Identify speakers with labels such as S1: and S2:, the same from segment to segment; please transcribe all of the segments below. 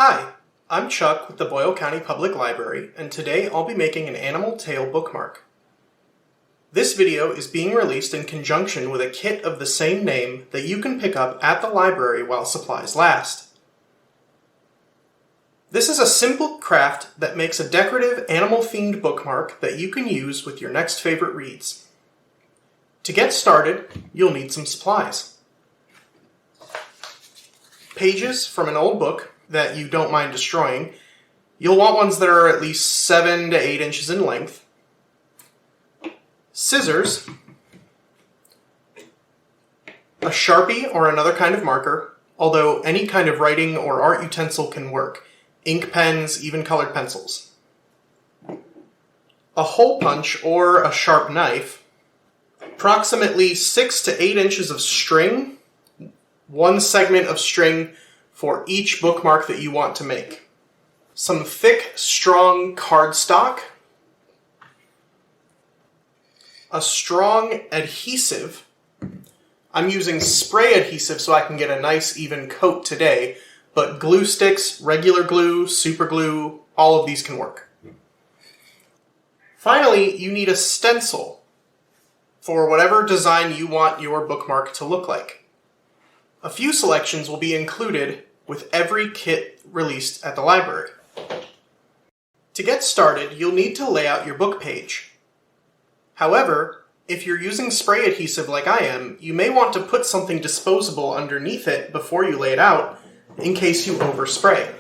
S1: Hi, I'm Chuck with the Boyle County Public Library, and today I'll be making an animal tail bookmark. This video is being released in conjunction with a kit of the same name that you can pick up at the library while supplies last. This is a simple craft that makes a decorative animal-themed bookmark that you can use with your next favorite reads. To get started, you'll need some supplies. Pages from an old book that you don't mind destroying. You'll want ones that are at least 7 to 8 inches in length. Scissors. A Sharpie or another kind of marker, although any kind of writing or art utensil can work. Ink pens, even colored pencils. A hole punch or a sharp knife. Approximately 6 to 8 inches of string. One segment of string for each bookmark that you want to make. Some thick, strong cardstock. A strong adhesive. I'm using spray adhesive so I can get a nice even coat today, but glue sticks, regular glue, super glue, all of these can work. Finally, you need a stencil for whatever design you want your bookmark to look like. A few selections will be included with every kit released at the library. To get started, you'll need to lay out your book page. However, if you're using spray adhesive like I am, you may want to put something disposable underneath it before you lay it out, in case you overspray.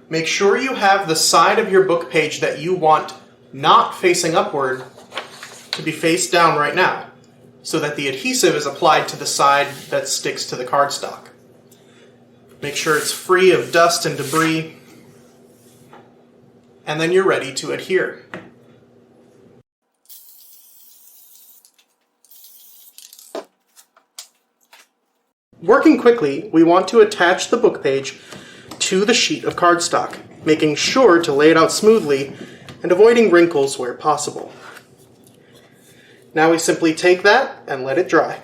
S1: Make sure you have the side of your book page that you want not facing upward to be face down right now, so that the adhesive is applied to the side that sticks to the cardstock. Make sure it's free of dust and debris, and then you're ready to adhere. Working quickly, we want to attach the book page to the sheet of cardstock, making sure to lay it out smoothly and avoiding wrinkles where possible. Now we simply take that and let it dry.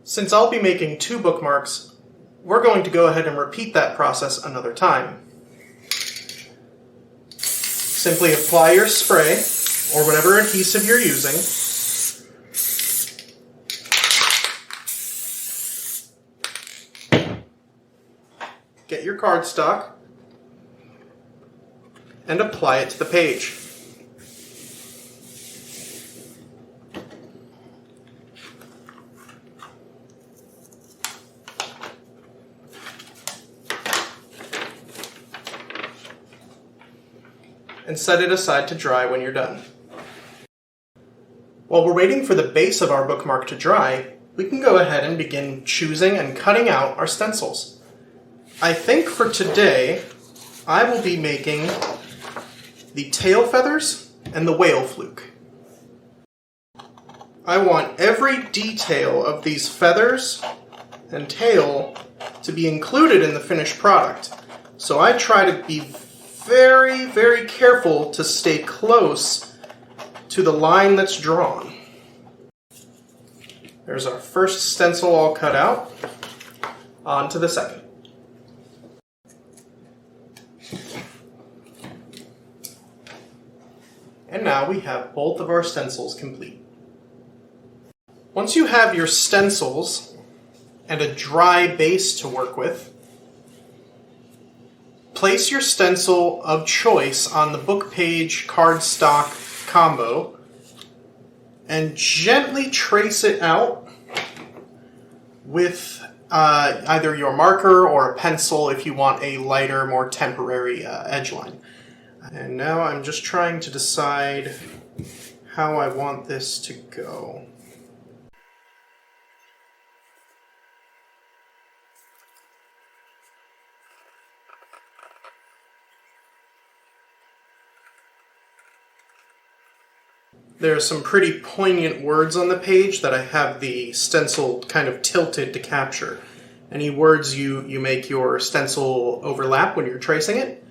S1: Since I'll be making 2 bookmarks, we're going to go ahead and repeat that process another time. Simply apply your spray, or whatever adhesive you're using. Get your cardstock and apply it to the page. And set it aside to dry when you're done. While we're waiting for the base of our bookmark to dry, we can go ahead and begin choosing and cutting out our stencils. I think for today, I will be making the tail feathers and the whale fluke. I want every detail of these feathers and tail to be included in the finished product, so I try to be very, very careful to stay close to the line that's drawn. There's our first stencil all cut out. On to the second. And now we have both of our stencils complete. Once you have your stencils and a dry base to work with, place your stencil of choice on the book page cardstock combo and gently trace it out with either your marker or a pencil if you want a lighter, more temporary edge line. And now I'm just trying to decide how I want this to go. There are some pretty poignant words on the page that I have the stencil kind of tilted to capture. Any words you make your stencil overlap when you're tracing it,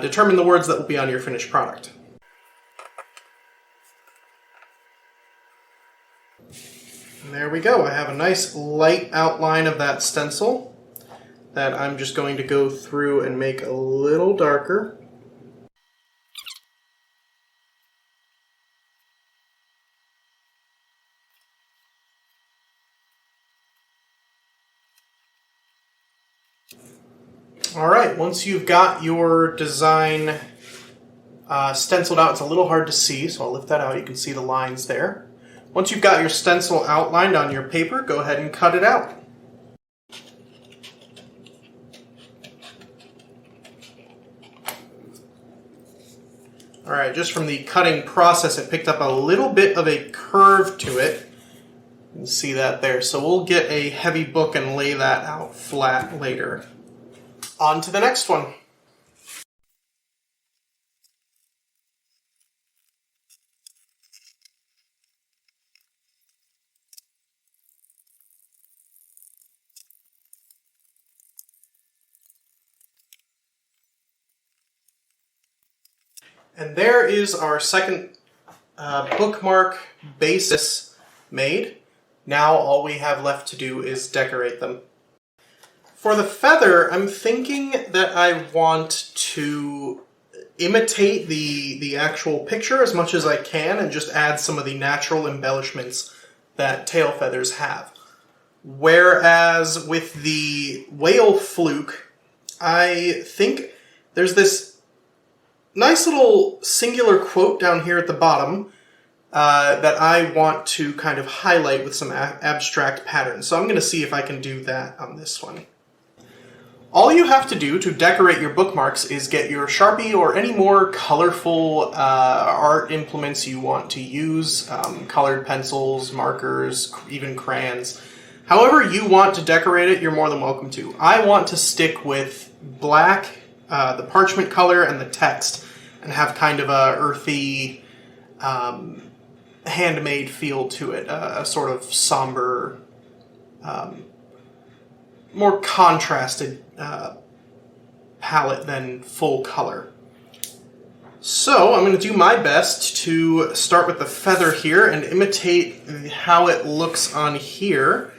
S1: determine the words that will be on your finished product. And there we go. I have a nice light outline of that stencil. that I'm just going to go through and make a little darker. Alright, once you've got your design stenciled out, it's a little hard to see, so I'll lift that out. You can see the lines there. Once you've got your stencil outlined on your paper, go ahead and cut it out. Alright, just from the cutting process, it picked up a little bit of a curve to it. You can see that there. So we'll get a heavy book and lay that out flat later. On to the next one. And there is our second bookmark basis made. Now all we have left to do is decorate them. For the feather, I'm thinking that I want to imitate the actual picture as much as I can and just add some of the natural embellishments that tail feathers have. Whereas with the whale fluke, I think there's this nice little singular quote down here at the bottom that I want to kind of highlight with some abstract patterns. So I'm going to see if I can do that on this one. All you have to do to decorate your bookmarks is get your Sharpie or any more colorful art implements you want to use, colored pencils, markers, even crayons. However you want to decorate it, you're more than welcome to. I want to stick with black, the parchment color, and the text, and have kind of a earthy, handmade feel to it, a sort of somber, more contrasted palette than full color. So I'm going to do my best to start with the feather here and imitate how it looks on here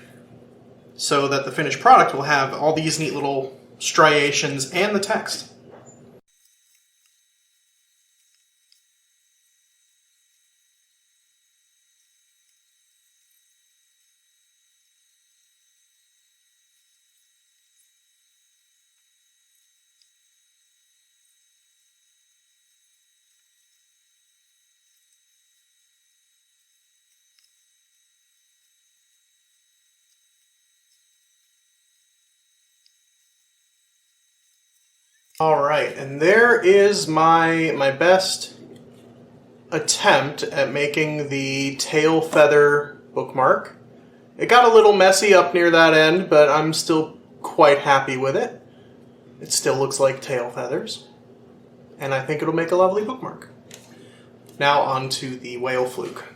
S1: so that the finished product will have all these neat little striations and the text. Alright, and there is my best attempt at making the tail feather bookmark. It got a little messy up near that end, but I'm still quite happy with it. It still looks like tail feathers, and I think it'll make a lovely bookmark. Now on to the whale fluke.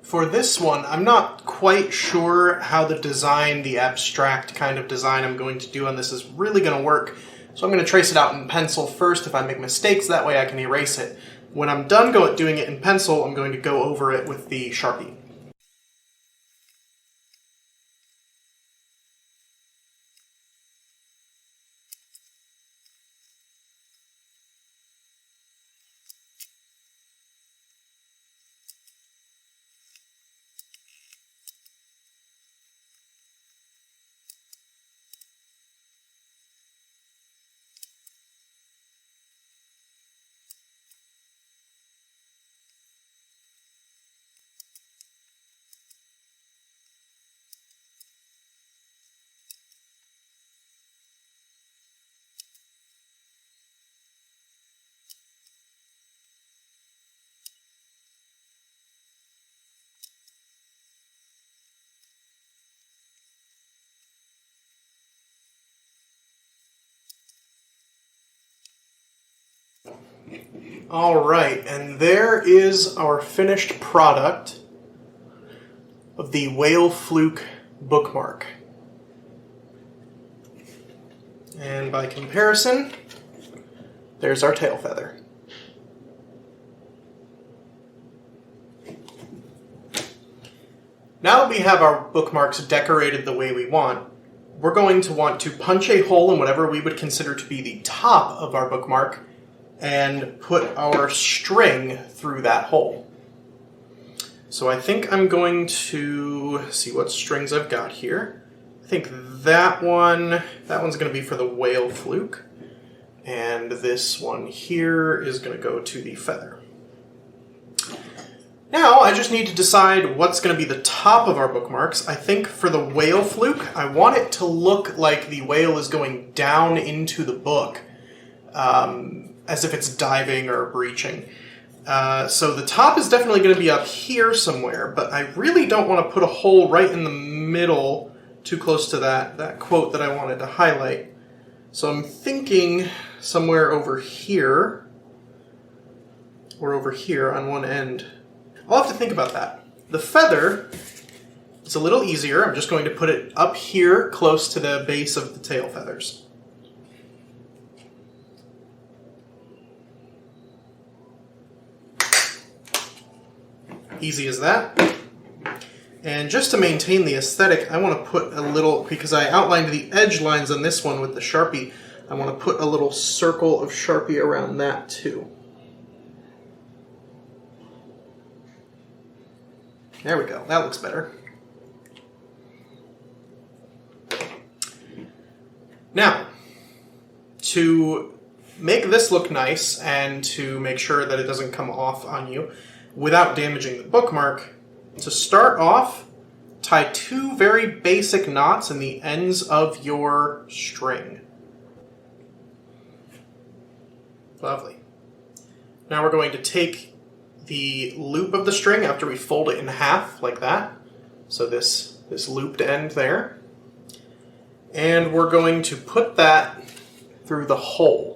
S1: For this one, I'm not quite sure how the design, the abstract kind of design I'm going to do on this is really going to work. So I'm going to trace it out in pencil first. If I make mistakes, that way I can erase it. When I'm done doing it in pencil, I'm going to go over it with the Sharpie. Alright, and there is our finished product of the whale fluke bookmark. And by comparison, there's our tail feather. Now that we have our bookmarks decorated the way we want, we're going to want to punch a hole in whatever we would consider to be the top of our bookmark and put our string through that hole. So I think I'm going to see what strings I've got here. I think that one's going to be for the whale fluke, and this one here is going to go to the feather. Now I just need to decide what's going to be the top of our bookmarks. I think for the whale fluke, I want it to look like the whale is going down into the book, as if it's diving or breaching. So the top is definitely going to be up here somewhere, but I really don't want to put a hole right in the middle, too close to that quote that I wanted to highlight. So I'm thinking somewhere over here, or over here on one end. I'll have to think about that. The feather is a little easier. I'm just going to put it up here close to the base of the tail feathers. Easy as that. And just to maintain the aesthetic, I want to put a little, because I outlined the edge lines on this one with the Sharpie, I want to put a little circle of Sharpie around that too. There we go, that looks better. Now, to make this look nice and to make sure that it doesn't come off on you without damaging the bookmark, to start off, tie 2 very basic knots in the ends of your string. Lovely. Now we're going to take the loop of the string after we fold it in half, like that. So this looped end there. And we're going to put that through the hole.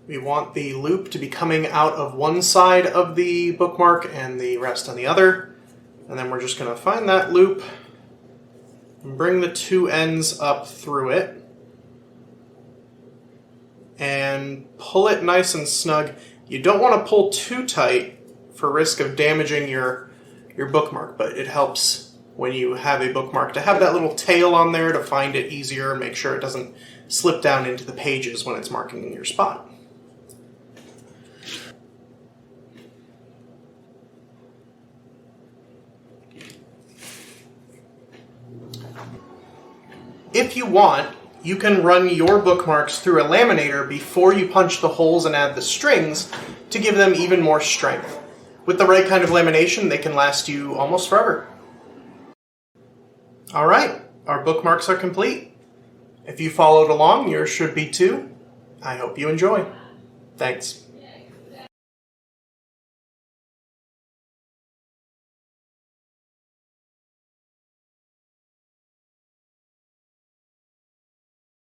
S1: We want the loop to be coming out of one side of the bookmark and the rest on the other. And then we're just going to find that loop and bring the 2 ends up through it. And pull it nice and snug. You don't want to pull too tight for risk of damaging your bookmark, but it helps when you have a bookmark to have that little tail on there to find it easier and make sure it doesn't slip down into the pages when it's marking in your spot. If you want, you can run your bookmarks through a laminator before you punch the holes and add the strings to give them even more strength. With the right kind of lamination, they can last you almost forever. Alright, our bookmarks are complete. If you followed along, yours should be too. I hope you enjoy. Thanks.